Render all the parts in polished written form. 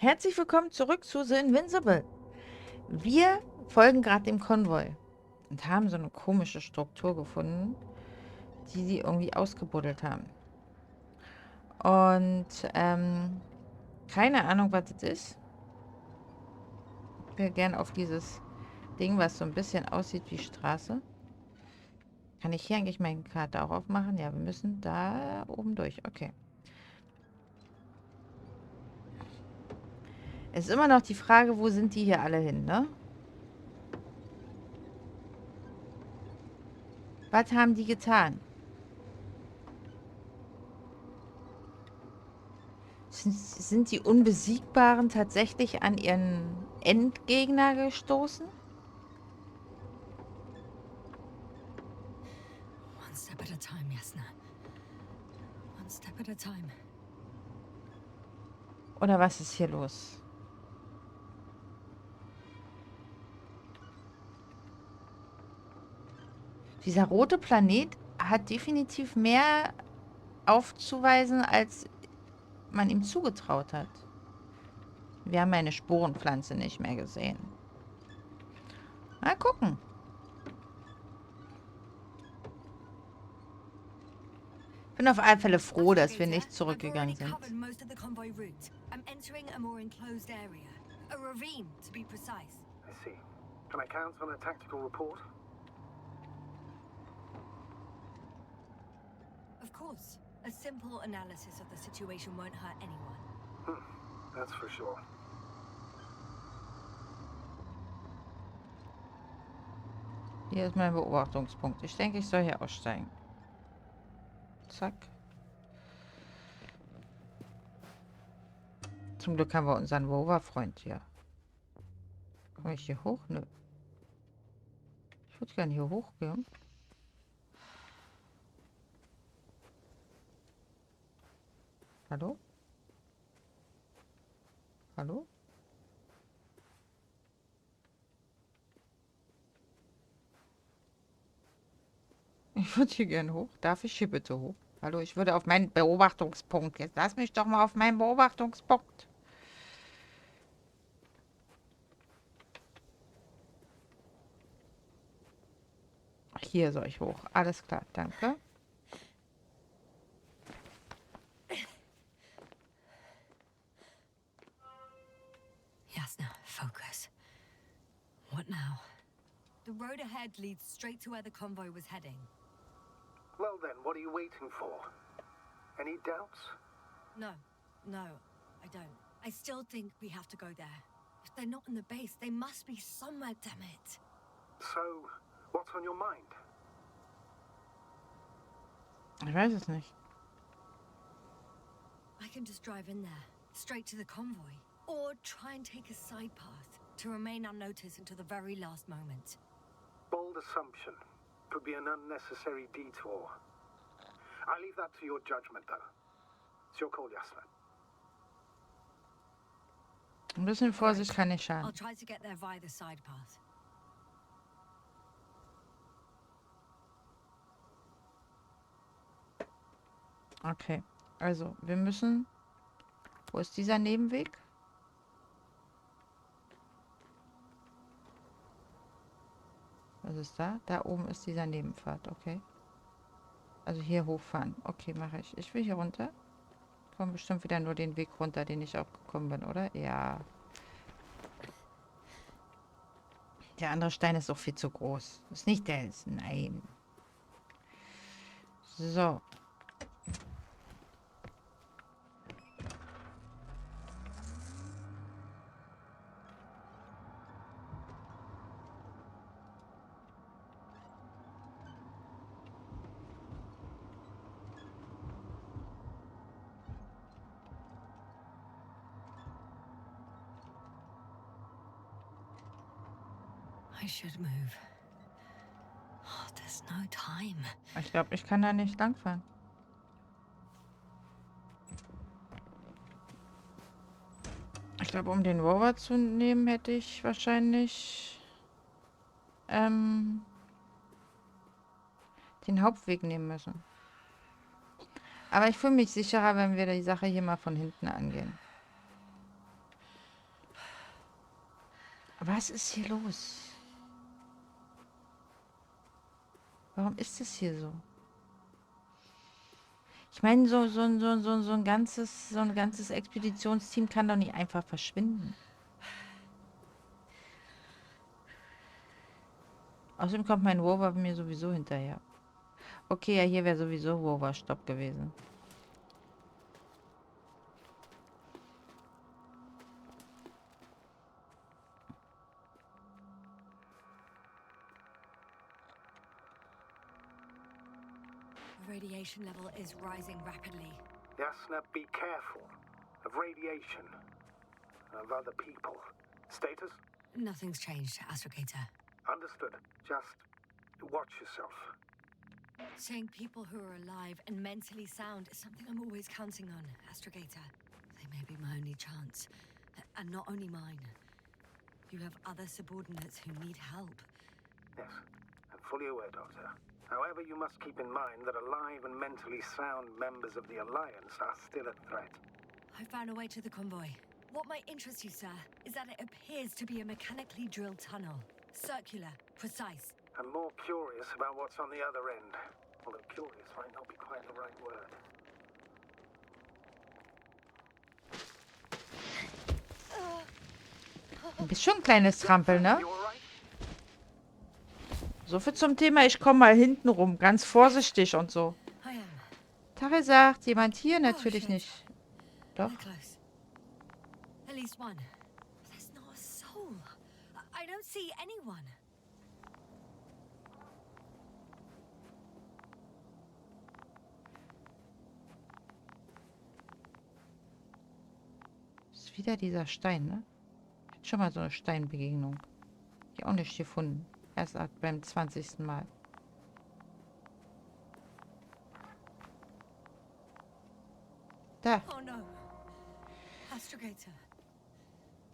Herzlich willkommen zurück zu The Invincible. Wir folgen gerade dem Konvoi und haben so eine komische Struktur gefunden, die sie irgendwie ausgebuddelt haben. Und keine Ahnung, was das ist. Ich will gerne auf dieses Ding, was so ein bisschen aussieht wie Straße. Kann ich hier eigentlich meine Karte auch aufmachen? Ja, wir müssen da oben durch. Okay. Es ist immer noch die Frage, wo sind die hier alle hin, ne? Was haben die getan? Sind die Unbesiegbaren tatsächlich an ihren Endgegner gestoßen? One step at a time, Jasna. One step at a time. Oder was ist hier los? Dieser rote Planet hat definitiv mehr aufzuweisen, als man ihm zugetraut hat. Wir haben eine Sporenpflanze nicht mehr gesehen. Mal gucken. Ich bin auf alle Fälle froh, dass wir nicht zurückgegangen sind. I see. Can I count on a tactical report? Of course. A simple analysis of the situation won't hurt anyone. That's for sure. Hier ist mein Beobachtungspunkt. Ich denke, ich soll hier aussteigen. Zack. Zum Glück haben wir unseren Rover-Freund hier. Komme ich hier hoch? Nö. Ich würde gerne hier hochgehen. Hallo? Hallo? Ich würde hier gerne hoch. Darf ich hier bitte hoch? Hallo, ich würde auf meinen Beobachtungspunkt. Jetzt lass mich doch mal auf meinen Beobachtungspunkt. Hier soll ich hoch. Alles klar, danke. Jasna, focus. What now? The road ahead leads straight to where the convoy was heading. Well then, what are you waiting for? Any doubts? No, I don't. I still think we have to go there. If they're not in the base, they must be somewhere, damn it. So, what's on your mind? Ich weiß es nicht. I can just drive in there, straight to the convoy. Or try and take a side path to remain unnoticed until the very last moment. Bold assumption. Could be an unnecessary detour. I leave that to your judgment, though. It's your call, Jasna. Ein bisschen Vorsicht kann nicht I'll schaden. try to get there via the side path. Okay, also wir müssen... Wo ist dieser Nebenweg? Was ist da? Da oben ist dieser Nebenpfad, okay. Also hier hochfahren. Okay, mache ich. Ich will hier runter. Komme bestimmt wieder nur den Weg runter, den ich auch gekommen bin, oder? Ja. Der andere Stein ist auch viel zu groß. Ist nicht der ist. Nein. So. I should move. Oh, there's no time. Ich glaube, ich kann da nicht langfahren. Ich glaube, um den Rover zu nehmen, hätte ich wahrscheinlich den Hauptweg nehmen müssen. Aber ich fühle mich sicherer, wenn wir die Sache hier mal von hinten angehen. Was ist hier los? Warum ist es hier so? Ich meine, so ein ganzes Expeditionsteam kann doch nicht einfach verschwinden. Außerdem kommt mein Rover mir sowieso hinterher. Okay, ja, hier wäre sowieso Rover-Stopp gewesen. The radiation level is rising rapidly. Yasna, be careful of radiation, of other people. Status? Nothing's changed, Astrogator. Understood. Just watch yourself. Seeing people who are alive and mentally sound is something I'm always counting on, Astrogator. They may be my only chance. And not only mine. You have other subordinates who need help. Yes, I'm fully aware, Doctor. However, you must keep in mind that alive and mentally sound members of the Alliance are still a threat. I found a way to the convoy. What might interest you, sir, is that it appears to be a mechanically drilled tunnel. Circular, precise. I'm more curious about what's on the other end. Although curious might not be quite the right word. Du bist schon ein kleines Trampel, ne? You all right? So viel zum Thema, ich komme mal hinten rum, ganz vorsichtig und so. I am. Tare sagt, jemand hier? Natürlich shit. nicht. Doch. They're close. At least one. There's not a soul. I don't see anyone. Ist wieder dieser Stein, ne? Ich hatte schon mal so eine Steinbegegnung. Die auch nicht gefunden. Erst beim 20. Mal. Da. Oh no. Astrogator.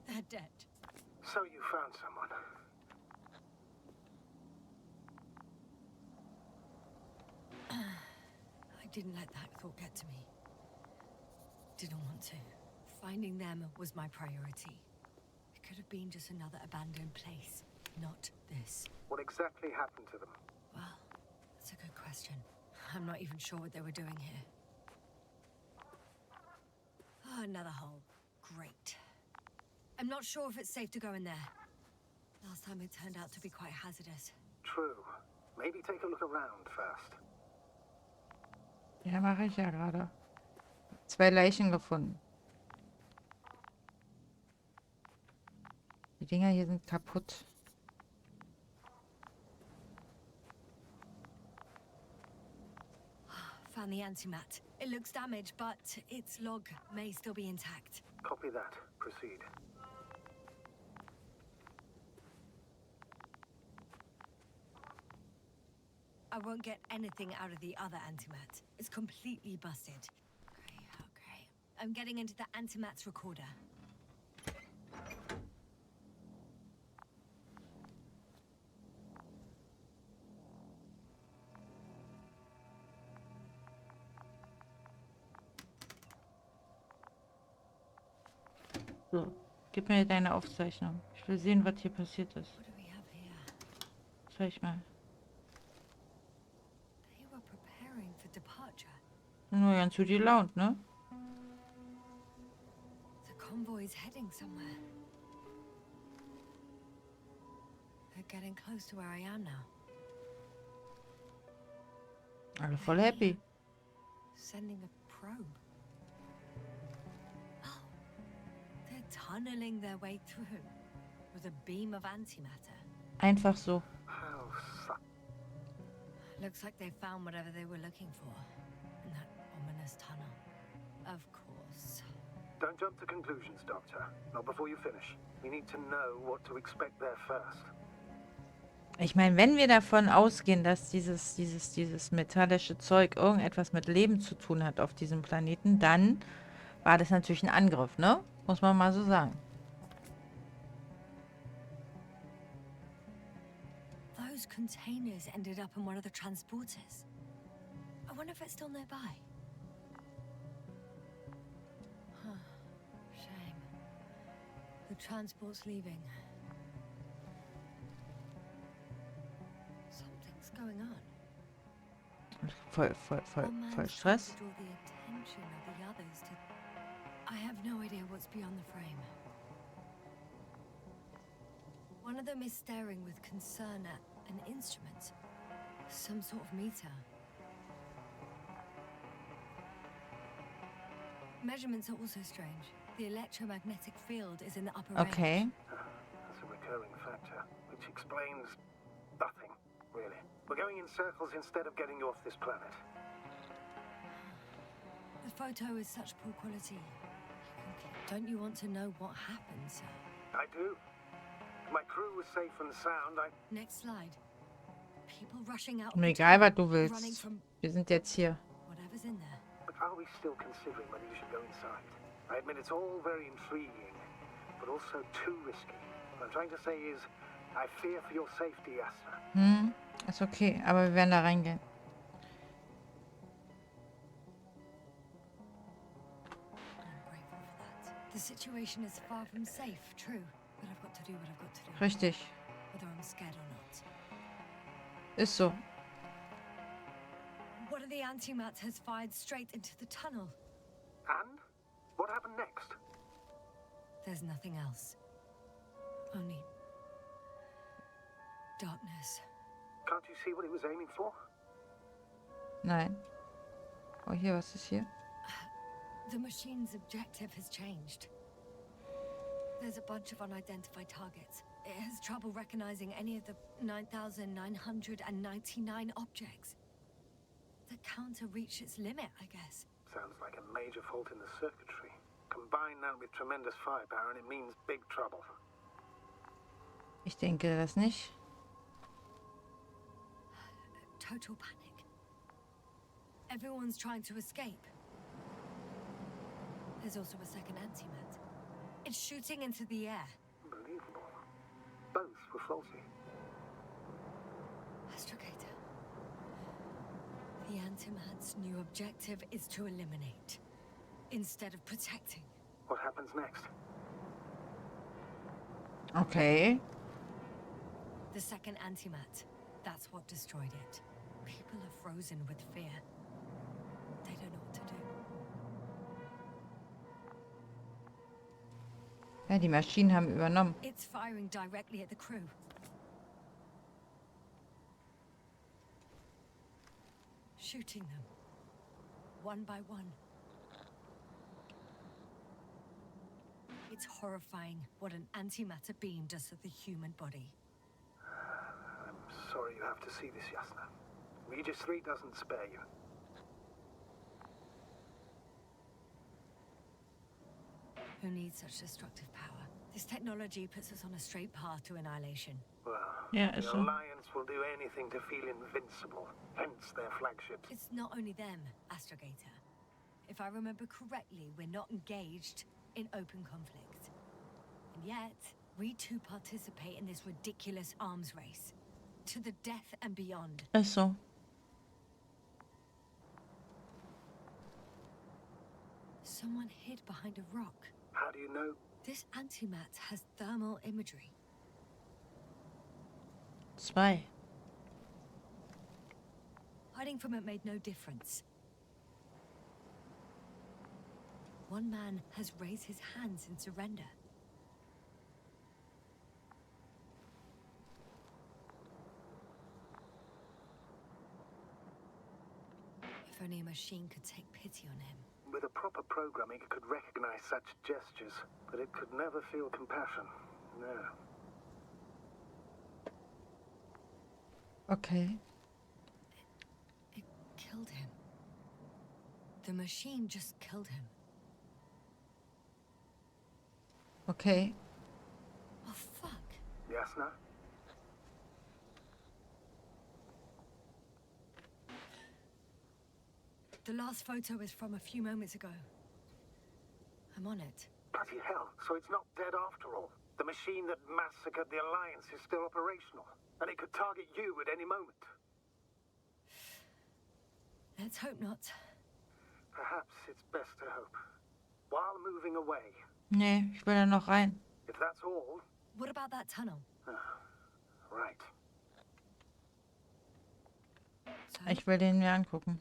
They're dead. So you found someone. I didn't let that thought get to me. Didn't want to. Finding them was my priority. It could have been just another abandoned place, not this. What exactly happened to them? Well, that's a good question. I'm not even sure what they were doing here. Oh, another hole. Great. I'm not sure if it's safe to go in there. Last time it turned out to be quite hazardous. True. Maybe take a look around first. Ja, mache ich ja gerade. 2 Leichen gefunden. Die Dinger hier sind kaputt. Found the antimat. It looks damaged, but its log may still be intact. Copy that. Proceed. I won't get anything out of the other antimat. It's completely busted. Okay. I'm getting into the antimat's recorder. So, gib mir deine Aufzeichnung. Ich will sehen, was hier passiert ist. What do we have here? Zeig mal. They were preparing for departure. Nur ganz gut gelaunt, ne? The convoy is heading somewhere. They're getting close to where I am now. Alle voll happy. Sending a probe. Oh, they're tunneling their way through with a beam of antimatter. Einfach so. How su- Looks like they found whatever they were looking for in that ominous tunnel. Of course. Don't jump to conclusions, Doctor. Not before you finish. We need to know what to expect there first. Ich meine, wenn wir davon ausgehen, dass dieses metallische Zeug irgendetwas mit Leben zu tun hat auf diesem Planeten, dann war das natürlich ein Angriff, ne? Muss man mal so sagen. Those containers ended up in one of the transporters. I wonder if it's still nearby. Huh. Shame. The transport's leaving. voll Stress. I have no idea what's beyond the frame. One of them is staring with concern at an instrument. Some sort of meter. Measurements are also strange. The electromagnetic field is in the upper Okay. range. That's a recurring factor, which explains nothing, really. We're going in circles instead of getting you off this planet. The photo is such poor quality. Don't you want to know what happened, sir? I do. My crew was safe and sound. Next slide. People rushing out. Mir egal, was du running willst. from Wir sind jetzt hier. whatever's in there. But are we still considering whether you should go inside? I admit it's all very intriguing, but also too risky. What I'm trying to say is, I fear for your safety, Yasna. Ist okay, aber wir werden da reingehen. I'm grateful for that. The situation is far from safe, true. But I've got to do what I've got to do. Richtig. Whether I'm scared or not. Ist so. One of the antimats has fired straight into the tunnel. And? What happened next? There's nothing else. Only darkness. Can't you see what it was aiming for? Nein. Oh, hier, was ist hier? The machine's objective has changed. There's a bunch of unidentified targets. It has trouble recognizing any of the 9,999 objects. The counter reached its limit, I guess. Sounds like a major fault in the circuitry. Combine that with tremendous firepower and it means big trouble. Ich denke das nicht. Total panic. Everyone's trying to escape. There's also a second antimat. It's shooting into the air. Unbelievable. Both were faulty. Astrogator. The antimat's new objective is to eliminate, instead of protecting. What happens next? Okay. The second antimat, that's what destroyed it. People are frozen with fear. They don't know what to do. Ja, die Maschinen haben übernommen. It's firing directly at the crew. Shooting them, one by one. It's horrifying what an antimatter beam does to the human body. I'm sorry you have to see this, Yasna. Regis 3 doesn't spare you. Who needs such destructive power? This technology puts us on a straight path to annihilation. Well, Ja, the ist so. Alliance will do anything to feel invincible, hence their flagships. It's not only them, Astrogator. If I remember correctly, we're not engaged in open conflict. And yet, we too participate in this ridiculous arms race. To the death and beyond. Ist so. Someone hid behind a rock. How do you know? This antimat has thermal imagery. 2. Hiding from it made no difference. One man has raised his hands in surrender. If only a machine could take pity on him. With a proper programming, it could recognize such gestures, but it could never feel compassion. No. Okay. It killed him. The machine just killed him. Okay. Oh, fuck. Yasna? The last photo is from a few moments ago. I'm on it. Bloody hell, so it's not dead after all. The machine that massacred the Alliance is still operational, and it could target you at any moment. Let's hope not. Perhaps it's best to hope. While moving away. Nee, ich will da noch rein. If that's all... What about that tunnel? Right. So, Ich will den mir angucken.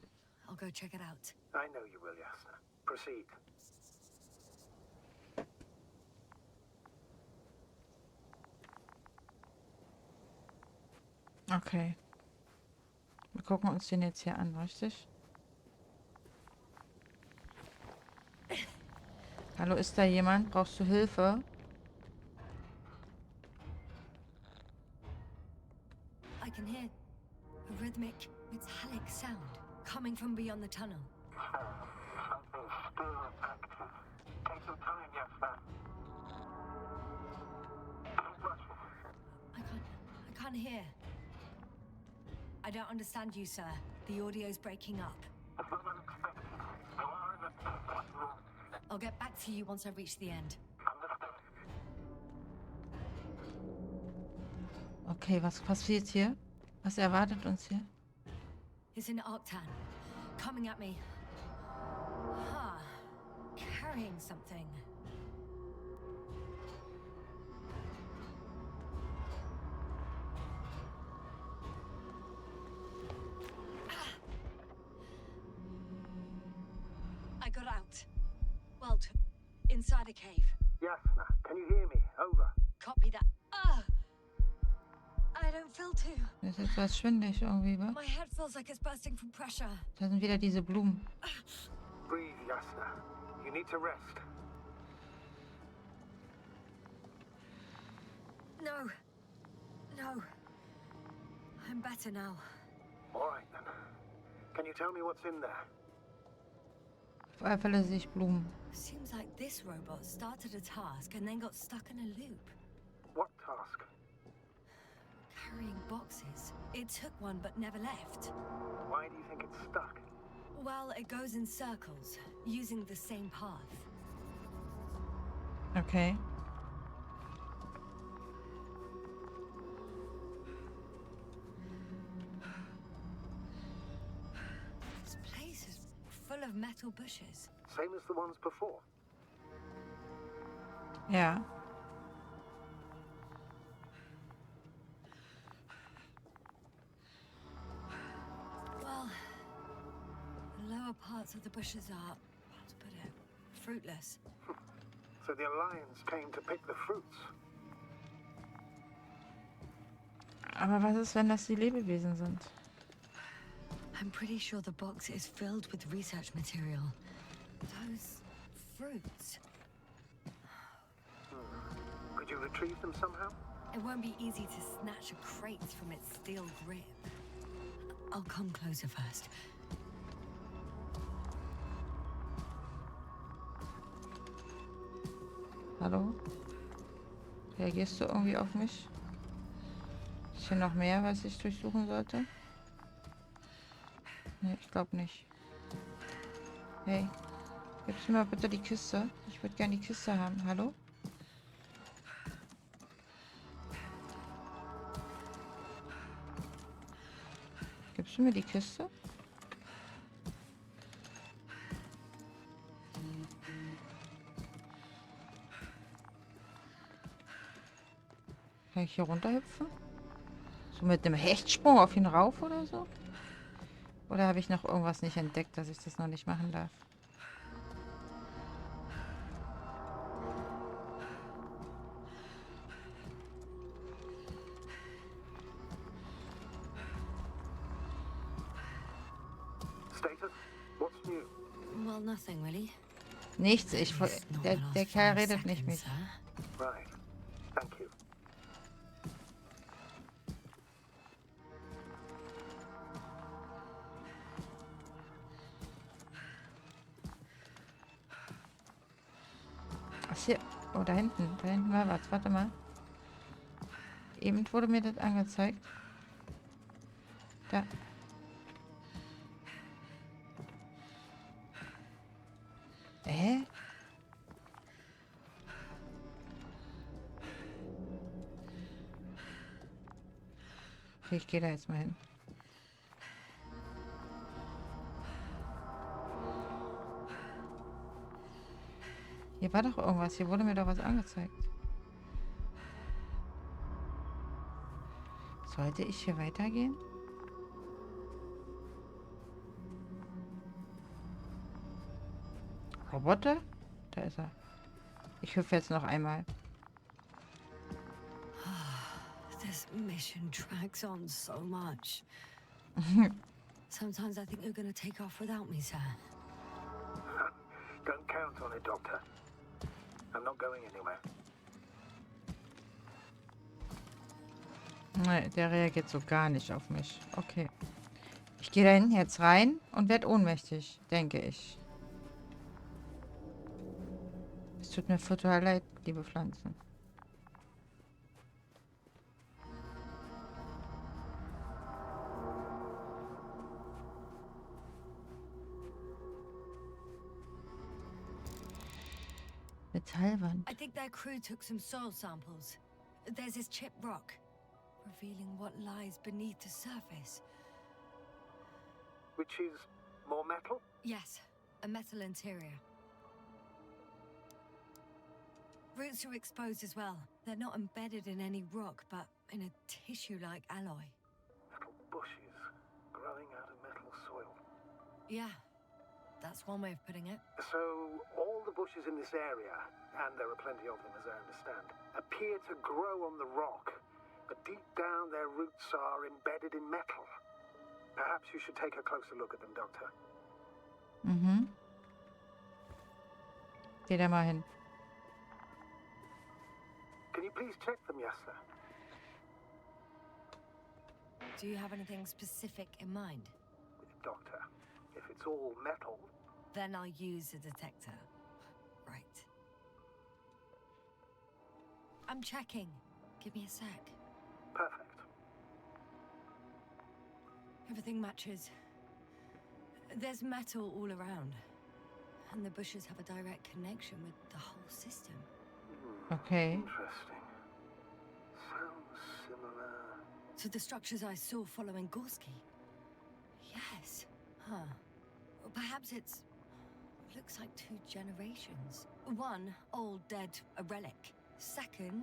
I'll go check it out. I know you will, Jasna. Proceed. Okay. Wir gucken uns den jetzt hier an, richtig? Hallo, ist da jemand? Brauchst du Hilfe? I can hear a rhythmic, metallic sound coming from beyond the tunnel. Something still active. Take some time, Jasna. Keep watching. I can't hear. I don't understand you, sir. The audio's breaking up. It's not unexpected. You are in a dangerous room. I'll get back to you once I reach the end. Understood. Okay, was passiert hier? Was erwartet uns hier? It's in Arctan, coming at me. Huh. Carrying something. I got out. Well, inside a cave. Jasna, can you hear me? Over. Copy that. I don't feel too. Das ist etwas schwindelig irgendwie, wa? My head feels like it's bursting from pressure. Da sind wieder diese Blumen. Breathe, Jasna. You need to rest. No. No. I'm better now. All right, then. Can you tell me what's in there? Auf alle Fälle sehe ich Blumen. Seems like this robot started a task and then got stuck in a loop. What task? Carrying boxes. It took one but never left. Why do you think it's stuck? Well, it goes in circles, using the same path. Okay. This place is full of metal bushes. Same as the ones before. Ja. Well, the lower parts of the bushes are, how to put it, fruitless. So the Alliance came to pick the fruits. Aber was ist, wenn das die Lebewesen sind? I'm pretty sure the box is filled with research material. Those fruits. Could you retrieve them somehow? It won't be easy to snatch a crate from its steel grip. I'll come closer first. Hallo? Reagierst du irgendwie auf mich? Ist hier noch mehr, was ich durchsuchen sollte? Nee, ich glaube nicht. Hey, gibst du mir bitte die Kiste? Ich würde gerne die Kiste haben. Hallo? Gibst du mir die Kiste? Kann ich hier runterhüpfen? So mit einem Hechtsprung auf ihn rauf oder so? Oder habe ich noch irgendwas nicht entdeckt, dass ich das noch nicht machen darf? Status? What's new? Well, nothing really. Nichts, It's not der the last Kerl 5 redet nicht mit. seconds, huh? Right. Thank you. Ach hier, oh da hinten war was, warte mal. Eben wurde mir das angezeigt. Da. Okay, ich gehe da jetzt mal hin. Hier war doch irgendwas. Hier wurde mir doch was angezeigt. Sollte ich hier weitergehen? Roboter? Da ist er. Ich hüpfe jetzt noch einmal. This mission drags on so much. Sometimes I think you're gonna take off without me, sir. Don't count on it, Doctor. I'm not going anywhere. Nee, der reagiert so gar nicht auf mich. Okay. Ich gehe da hinten jetzt rein und werde ohnmächtig, denke ich. Es tut mir total leid, liebe Pflanzen. Metallwand. I think their crew took some soil samples. There's this chipped rock, revealing what lies beneath the surface. Which is more metal? Yes, a metal interior. Roots are exposed as well. They're not embedded in any rock, but in a tissue-like alloy. Metal bushes growing out of metal soil. Yeah, that's one way of putting it. So, all the bushes in this area, and there are plenty of them as I understand, appear to grow on the rock, but deep down their roots are embedded in metal. Perhaps you should take a closer look at them, Doctor. Mhm. Geh da mal hin. Can you please check them, Yasser? Do you have anything specific in mind? Doctor, if it's all metal... Then I'll use a detector. Right. I'm checking. Give me a sec. Perfect. Everything matches. There's metal all around. And the bushes have a direct connection with the whole system. Okay. Interesting. Sounds similar... To the structures I saw following Gorski. Yes. Huh. Well, perhaps it's... looks like two generations. One, old, dead, a relic. Second,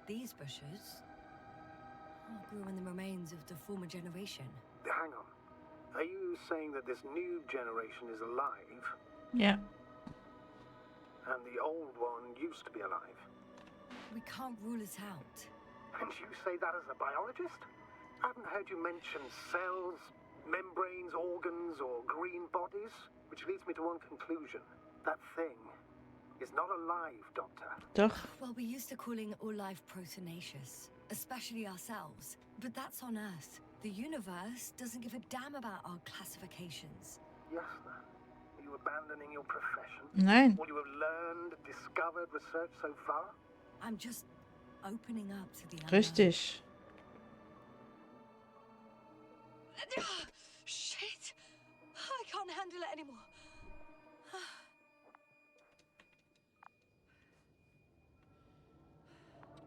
these bushes grew in the remains of the former generation. Hang on. Are you saying that this new generation is alive, Ja. and the old one used to be alive? We can't rule it out. And you say that as a biologist? I haven't heard you mention cells, membranes, organs, or green bodies, which leads me to one conclusion. That thing is not alive, Doctor. Doch. Well, we used to calling all life proteinaceous, especially ourselves. But that's on Earth. The universe doesn't give a damn about our classifications. Yes, then. Are you abandoning your profession? Nein. What you have learned, discovered, researched so far? I'm just opening up to the unknown. Richtig. Shit! I can't handle it anymore.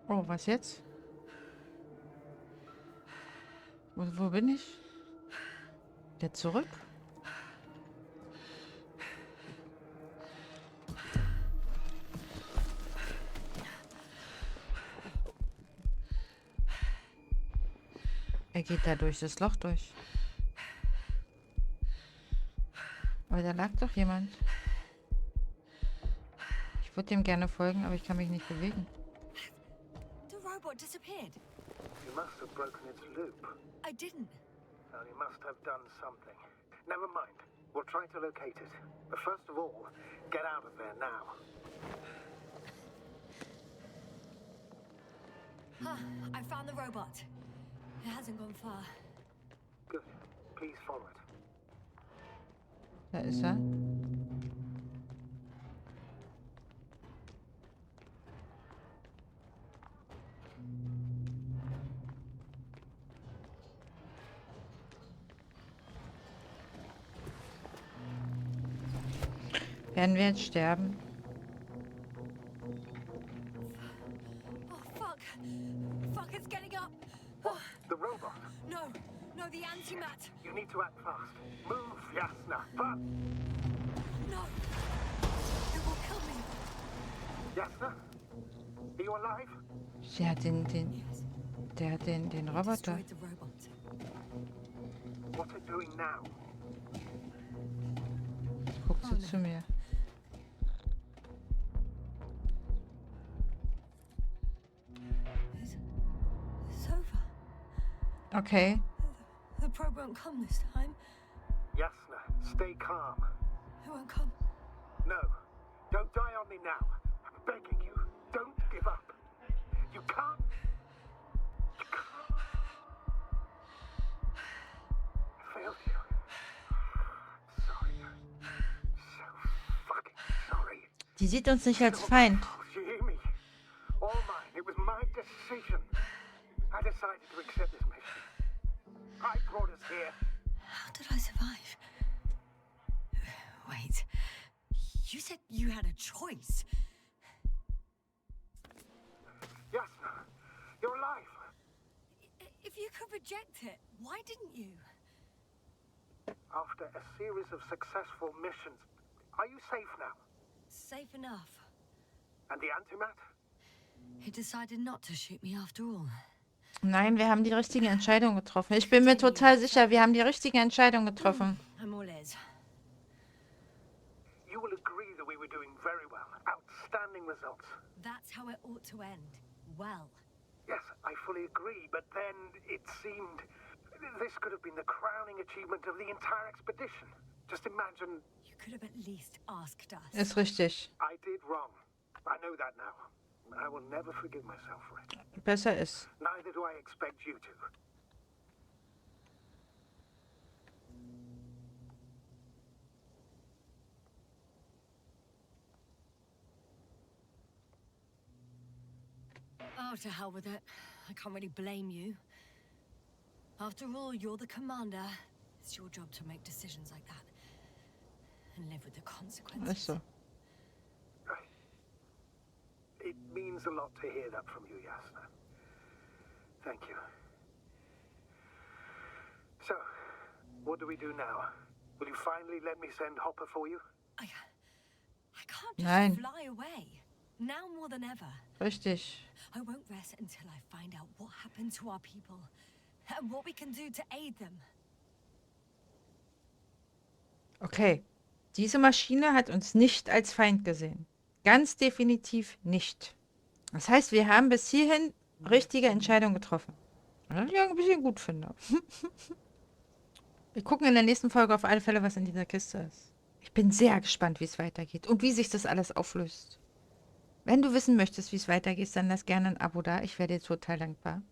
Oh, was jetzt? Wo bin ich? Der zurück? Er geht da durch das Loch durch. Aber da lag doch jemand. Ich würde dem gerne folgen, aber ich kann mich nicht bewegen. The robot disappeared. You must have broken its loop. I didn't. Well, you must have done something. Never mind. We'll try to locate it. But first of all, get out of there now. I found the robot. It hasn't gone far. Good. Please follow it. Da ist er. Werden wir jetzt sterben? Oh, fuck. Fuck, it's getting up. Oh, The robot. no, the antimat. You need to act fast. Move, Yasna. Fast. No. It will kill me. Yasna? Are you alive? Der hat den Roboter. Destroyed the robot. What's it doing now? Guckt sie zu mir. Okay. The probe won't come this time. Jasna, stay calm. It won't come. No, don't die on me now. I'm begging you. Don't give up. You can't. You can't. I failed you. Sorry. So fucking sorry. Die sieht uns nicht als Feind. You hear me? All mine. It was my decision. I decided to accept this mission. I brought us here. How did I survive? Wait. You said you had a choice. Jasna, you're alive. If you could reject it, why didn't you? After a series of successful missions, are you safe now? Safe enough. And the antimat? He decided not to shoot me after all. Nein, wir haben die richtige Entscheidung getroffen. Ich bin mir total sicher, wir haben die richtige Entscheidung getroffen. I'm all ears. You will agree that we were doing very well. Outstanding results. That's how it ought to end. Well. Yes, I fully agree, but then it seemed this could have been the crowning achievement of the entire expedition. Just imagine. You could have at least asked us. Ist richtig. I did wrong. I know that now. I will never forgive myself for it. Besser ist. Neither do I expect you to. Oh, to hell with it. I can't really blame you. After all, you're the commander. It's your job to make decisions like that. And live with the consequences. Ist so. It means a lot to hear that from you, Jasna. Thank you. So, what do we do now? Will you finally let me send Hopper for you? I can't just Nein. fly away. Now more than ever. Richtig. I won't rest until I find out what happened to our people. And what we can do to aid them. Okay. Diese Maschine hat uns nicht als Feind gesehen. Ganz definitiv nicht. Das heißt, wir haben bis hierhin richtige Entscheidungen getroffen. Was ich ein bisschen gut finde. Wir gucken in der nächsten Folge auf alle Fälle, was in dieser Kiste ist. Ich bin sehr gespannt, wie es weitergeht und wie sich das alles auflöst. Wenn du wissen möchtest, wie es weitergeht, dann lass gerne ein Abo da. Ich wäre dir total dankbar.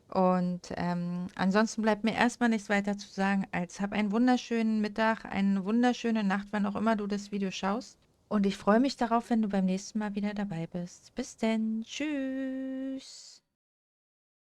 Und ansonsten bleibt mir erstmal nichts weiter zu sagen, als hab einen wunderschönen Mittag, eine wunderschöne Nacht, wann auch immer du das Video schaust. Und ich freue mich darauf, wenn du beim nächsten Mal wieder dabei bist. Bis denn. Tschüss.